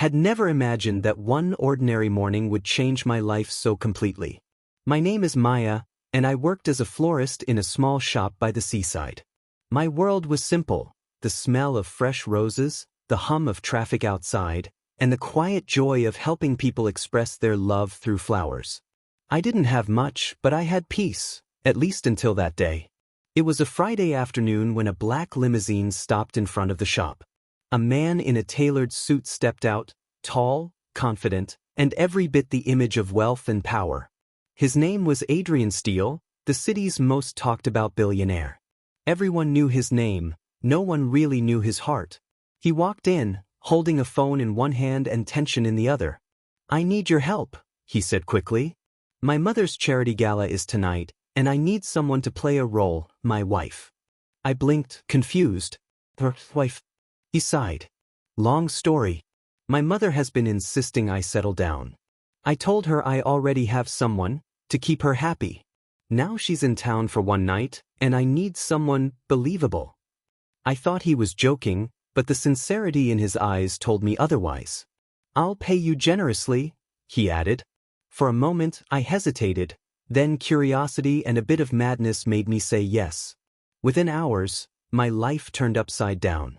Had never imagined that one ordinary morning would change my life so completely. My name is Maya, and I worked as a florist in a small shop by the seaside. My world was simple: the smell of fresh roses, the hum of traffic outside, and the quiet joy of helping people express their love through flowers. I didn't have much, but I had peace, at least until that day. It was a Friday afternoon when a black limousine stopped in front of the shop. A man in a tailored suit stepped out, tall, confident, and every bit the image of wealth and power. His name was Adrian Steele, the city's most talked about billionaire. Everyone knew his name, no one really knew his heart. He walked in, holding a phone in one hand and tension in the other. "I need your help," he said quickly. "My mother's charity gala is tonight, and I need someone to play a role, my wife." I blinked, confused. "Her wife?" He sighed. "Long story. My mother has been insisting I settle down. I told her I already have someone, to keep her happy. Now she's in town for one night, and I need someone believable." I thought he was joking, but the sincerity in his eyes told me otherwise. "I'll pay you generously," he added. For a moment I hesitated, then curiosity and a bit of madness made me say yes. Within hours, my life turned upside down.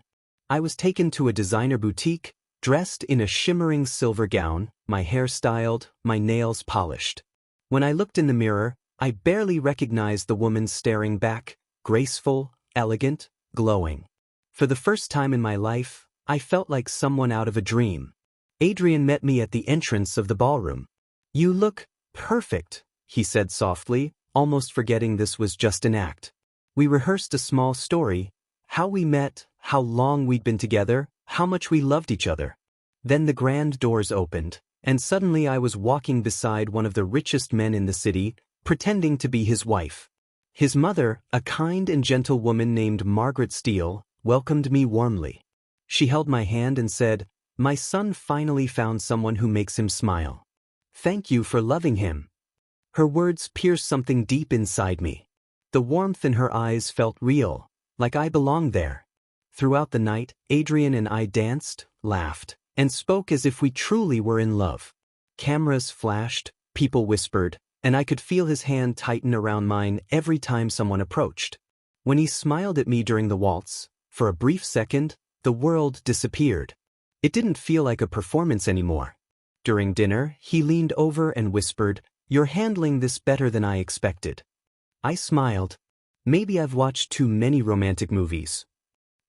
I was taken to a designer boutique, dressed in a shimmering silver gown, my hair styled, my nails polished. When I looked in the mirror, I barely recognized the woman staring back, graceful, elegant, glowing. For the first time in my life, I felt like someone out of a dream. Adrian met me at the entrance of the ballroom. "You look perfect," he said softly, almost forgetting this was just an act. We rehearsed a small story: how we met, how long we'd been together, how much we loved each other. Then the grand doors opened, and suddenly I was walking beside one of the richest men in the city, pretending to be his wife. His mother, a kind and gentle woman named Margaret Steele, welcomed me warmly. She held my hand and said, "My son finally found someone who makes him smile. Thank you for loving him." Her words pierced something deep inside me. The warmth in her eyes felt real, like I belonged there. Throughout the night, Adrian and I danced, laughed, and spoke as if we truly were in love. Cameras flashed, people whispered, and I could feel his hand tighten around mine every time someone approached. When he smiled at me during the waltz, for a brief second, the world disappeared. It didn't feel like a performance anymore. During dinner, he leaned over and whispered, "You're handling this better than I expected." I smiled. Maybe I've watched too many romantic movies.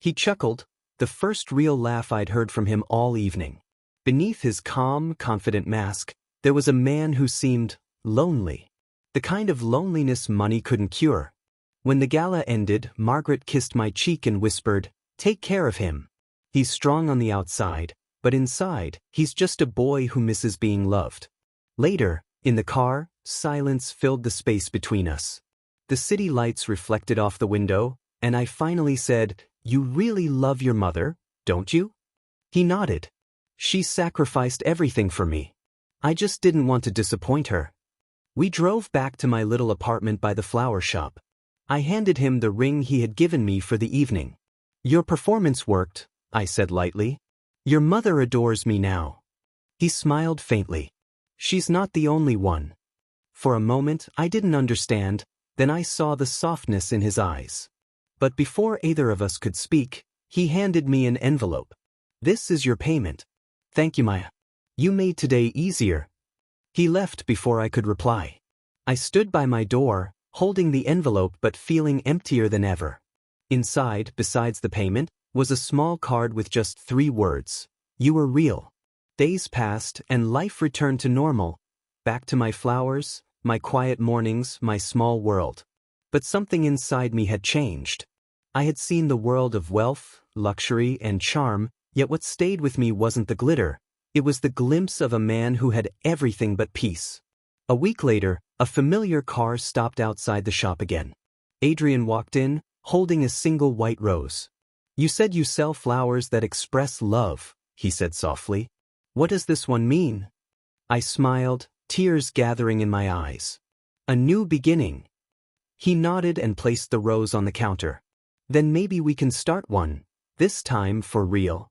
He chuckled, the first real laugh I'd heard from him all evening. Beneath his calm, confident mask, there was a man who seemed lonely. The kind of loneliness money couldn't cure. When the gala ended, Margaret kissed my cheek and whispered, "Take care of him. He's strong on the outside, but inside, he's just a boy who misses being loved." Later, in the car, silence filled the space between us. The city lights reflected off the window, and I finally said, "You really love your mother, don't you?" He nodded. "She sacrificed everything for me. I just didn't want to disappoint her." We drove back to my little apartment by the flower shop. I handed him the ring he had given me for the evening. "Your performance worked," I said lightly. "Your mother adores me now." He smiled faintly. "She's not the only one." For a moment, I didn't understand, then I saw the softness in his eyes. But before either of us could speak, he handed me an envelope. "This is your payment." "Thank you, Maya. You made today easier." He left before I could reply. I stood by my door, holding the envelope but feeling emptier than ever. Inside, besides the payment, was a small card with just 3 words: "You were real." Days passed and life returned to normal. Back to my flowers, my quiet mornings, my small world. But something inside me had changed. I had seen the world of wealth, luxury, and charm, yet what stayed with me wasn't the glitter. It was the glimpse of a man who had everything but peace. A week later, a familiar car stopped outside the shop again. Adrian walked in, holding a single white rose. "You said you sell flowers that express love," he said softly. "What does this one mean?" I smiled, tears gathering in my eyes. "A new beginning." He nodded and placed the rose on the counter. "Then maybe we can start one, this time for real."